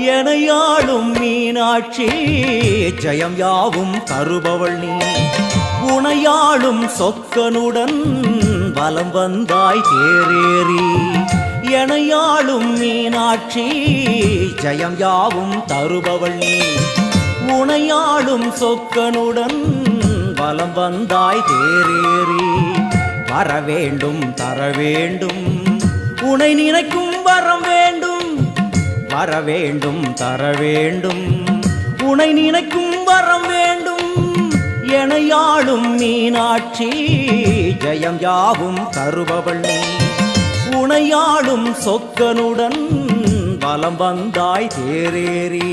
எனையாளும் மீனாட்சி ஜெயம் யாவும் தருபவள் நீ உனையாளும் சொக்கனுடன் வலம் வந்தாய் தேரேறி எனையாளும் மீனாட்சி ஜெயம் யாவும் தருபவள் நீ உனையாளும் சொக்கனுடன் வலம் வந்தாய் தேரேறி வரவேண்டும் தரவேண்டும் உனை நினைக்கும் வரம் வேண்டும் வரவேண்டும் தரவேண்டும் உனை நினைக்கும் வரம் வேண்டும் எனையாளும் மீனாட்சி ஜெயம் யாவும் தருபவள் நீ உனையாளும் சொக்கனுடன் வலம் வந்தாய் தேரேறி